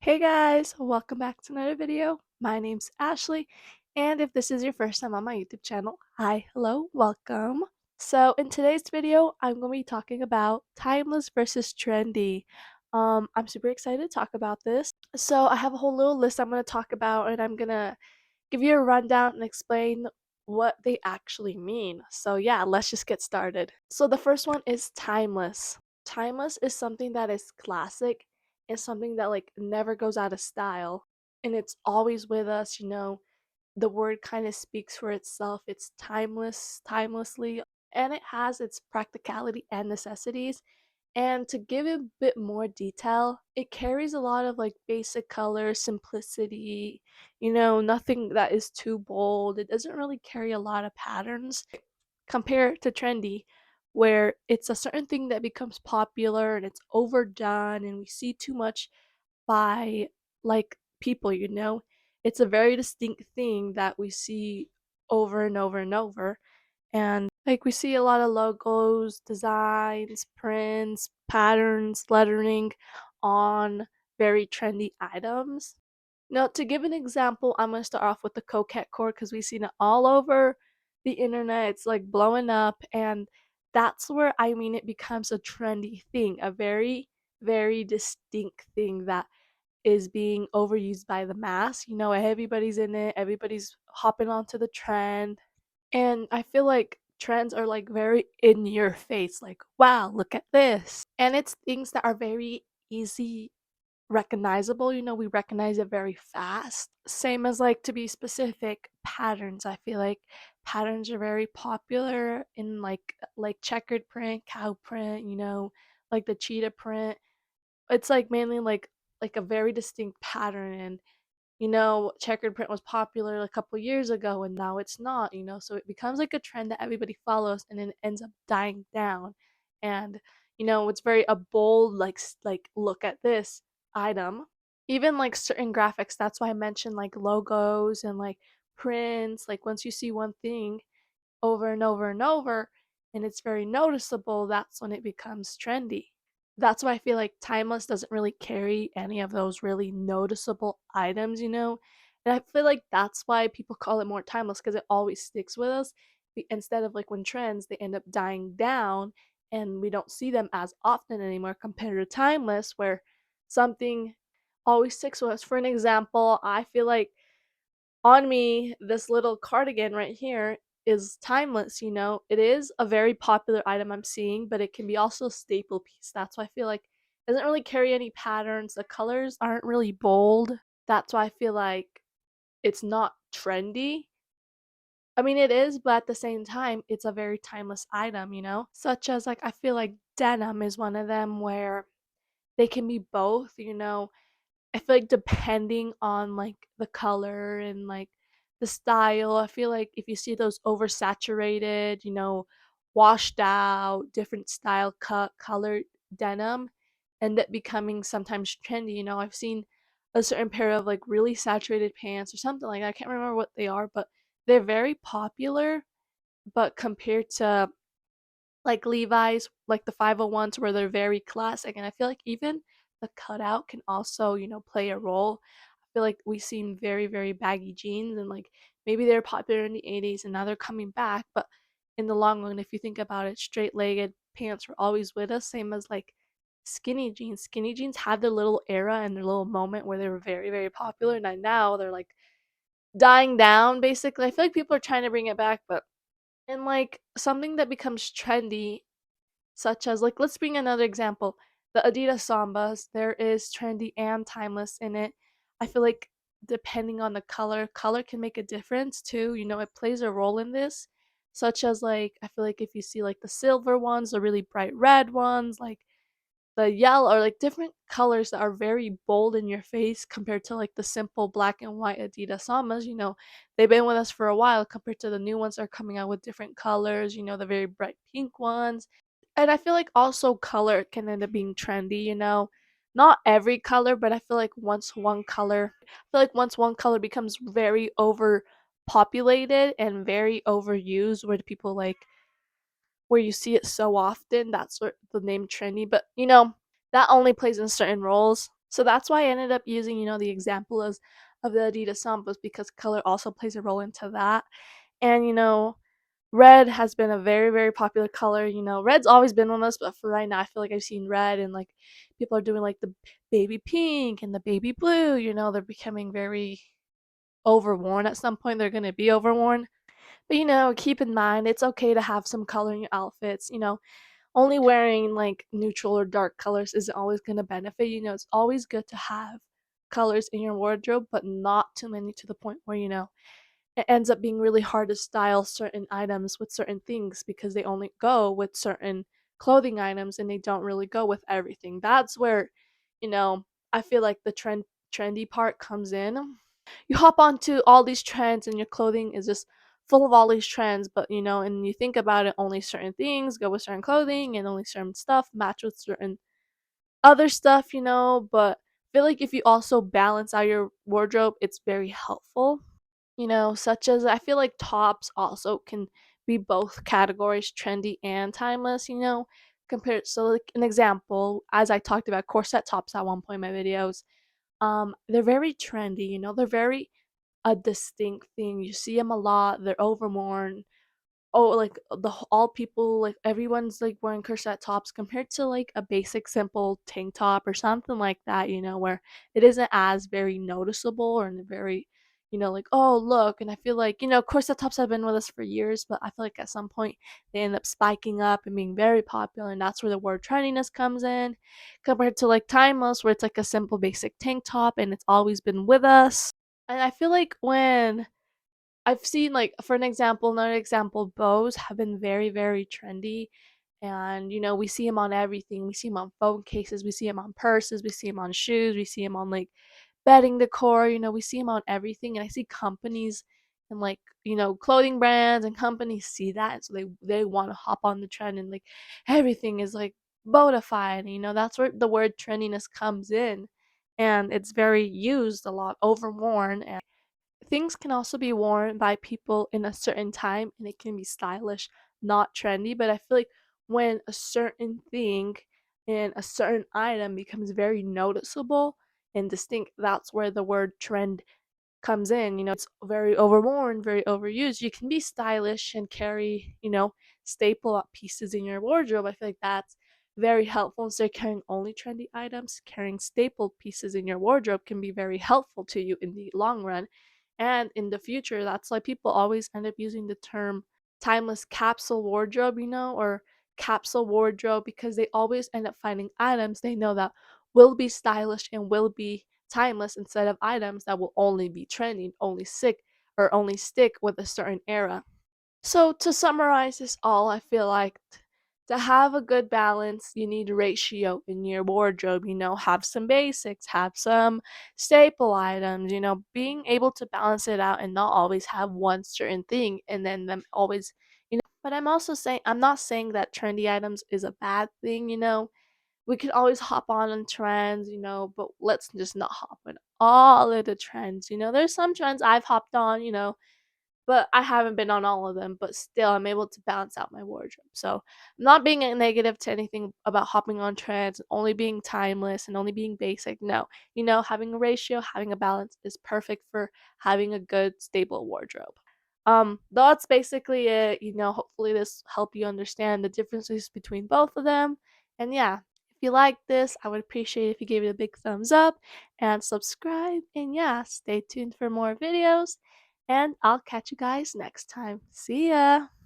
Hey guys, welcome back to another video. My name's Ashley, and if this is your first time on my YouTube channel, hi, hello, welcome. So in today's video, I'm going to be talking about timeless versus trendy. I'm super excited to talk about this. So I have a whole little list I'm going to talk about, and I'm going to give you a rundown and explain what they actually mean. So yeah, let's just get started. So the first one is timeless. Timeless is something that is classic and something that like never goes out of style and it's always with us, the word kind of speaks for itself. It's timeless, timelessly, and it has its practicality and necessities. And to give it a bit more detail, it carries a lot of like basic color, simplicity, nothing that is too bold. It doesn't really carry a lot of patterns compared to trendy, where it's a certain thing that becomes popular and it's overdone and we see too much by like people. It's a very distinct thing that we see over and over and over. And like we see a lot of logos, designs, prints, patterns, lettering on very trendy items. Now, to give an example, I'm going to start off with the coquette cord because we've seen it all over the internet. It's like blowing up, and that's where I mean it becomes a trendy thing, a very, very distinct thing that is being overused by the mass. Everybody's in it, everybody's hopping onto the trend. And I feel like trends are like very in your face, like, wow, look at this. And it's things that are very easy recognizable. We recognize it very fast. Same as like to be specific, patterns. I feel like patterns are very popular in like checkered print, cow print, like the cheetah print. It's like mainly like a very distinct pattern, and checkered print was popular a couple years ago and now it's not, so it becomes like a trend that everybody follows and then it ends up dying down. And it's very a bold like look at this item. Even like certain graphics, that's why I mentioned like logos and like prints. Like once you see one thing over and over and over and it's very noticeable, that's when it becomes trendy. That's why I feel like timeless doesn't really carry any of those really noticeable items. And I feel like that's why people call it more timeless because it always sticks with us instead of like when trends they end up dying down and we don't see them as often anymore compared to timeless where something always sticks with us. For an example, I feel like on me, this little cardigan right here is timeless. It is a very popular item I'm seeing, but it can be also a staple piece. That's why I feel like it doesn't really carry any patterns. The colors aren't really bold. That's why I feel like it's not trendy. I mean, it is, but at the same time, it's a very timeless item. Such as like I feel like denim is one of them where they can be both. I feel like depending on like the color and like the style, I feel like if you see those oversaturated, washed out, different style cut colored denim, end up becoming sometimes trendy. I've seen a certain pair of like really saturated pants or something like that. I can't remember what they are, but they're very popular. But compared to like Levi's, like the 501s where they're very classic. And I feel like even the cutout can also, play a role. I feel like we've seen very, very baggy jeans and like maybe they're popular in the 80s and now they're coming back. But in the long run, if you think about it, straight legged pants were always with us, same as like skinny jeans. Skinny jeans had their little era and their little moment where they were very, very popular. And now they're like dying down basically. I feel like people are trying to bring it back, but and like something that becomes trendy such as like let's bring another example, the Adidas Sambas. There is trendy and timeless in it. I feel like depending on the color can make a difference too. It plays a role in this, such as like I feel like if you see like the silver ones, the really bright red ones, like the yellow or like different colors that are very bold in your face compared to like the simple black and white Adidas Sambas. They've been with us for a while compared to the new ones that are coming out with different colors, the very bright pink ones. And I feel like also color can end up being trendy. Not every color, but I feel like once one color becomes very overpopulated and very overused, where people like where you see it so often, that's what the name trendy. But that only plays in certain roles. So that's why I ended up using, the example as of the Adidas Sambas because color also plays a role into that. And red has been a very, very popular color. Red's always been on us, but for right now, I feel like I've seen red and like people are doing like the baby pink and the baby blue. They're becoming very overworn at some point. They're gonna be overworn. But keep in mind it's okay to have some color in your outfits. Only wearing like neutral or dark colors isn't always gonna benefit. It's always good to have colors in your wardrobe, but not too many to the point where, it ends up being really hard to style certain items with certain things because they only go with certain clothing items and they don't really go with everything. That's where, you know, I feel like the trendy part comes in. You hop onto all these trends and your clothing is just full of all these trends, but and you think about it, only certain things go with certain clothing and only certain stuff match with certain other stuff, but I feel like if you also balance out your wardrobe, it's very helpful. Such as I feel like tops also can be both categories, trendy and timeless, compared. So like an example, as I talked about corset tops at one point in my videos, they're very trendy, they're very a distinct thing. You see them a lot, they're overworn. Oh, like all people, like everyone's like wearing corset tops compared to like a basic simple tank top or something like that, where it isn't as very noticeable or very, like, oh look. And I feel like, corset tops have been with us for years, but I feel like at some point they end up spiking up and being very popular, and that's where the word trendiness comes in, compared to like timeless, where it's like a simple basic tank top and it's always been with us. And I feel like when I've seen, like, for an example, another example, bows have been very, very trendy. And, we see them on everything. We see them on phone cases, we see them on purses, we see them on shoes, we see them on, like, bedding decor, we see them on everything. And I see companies and, like, clothing brands and companies see that. And so they want to hop on the trend and, like, everything is, like, bodified. That's where the word trendiness comes in. And it's very used a lot, overworn. And things can also be worn by people in a certain time and it can be stylish, not trendy. But I feel like when a certain thing and a certain item becomes very noticeable and distinct, that's where the word trend comes in. It's very overworn, very overused. You can be stylish and carry, staple pieces in your wardrobe. I feel like that's very helpful. Instead of carrying only trendy items, carrying staple pieces in your wardrobe can be very helpful to you in the long run. And in the future, that's why people always end up using the term timeless capsule wardrobe, or capsule wardrobe, because they always end up finding items they know that will be stylish and will be timeless instead of items that will only be trending, only stick with a certain era. So to summarize this all, I feel like to have a good balance, you need a ratio in your wardrobe. Have some basics, have some staple items. Being able to balance it out and not always have one certain thing, and then them always. But I'm not saying that trendy items is a bad thing. We could always hop on trends, but let's just not hop on all of the trends. There's some trends I've hopped on, but I haven't been on all of them, but still I'm able to balance out my wardrobe. So I'm not being a negative to anything about hopping on trends, only being timeless and only being basic. No, having a ratio, having a balance is perfect for having a good, stable wardrobe. That's basically it. Hopefully this helped you understand the differences between both of them. And yeah, if you like this, I would appreciate if you gave it a big thumbs up and subscribe. And yeah, stay tuned for more videos. And I'll catch you guys next time. See ya!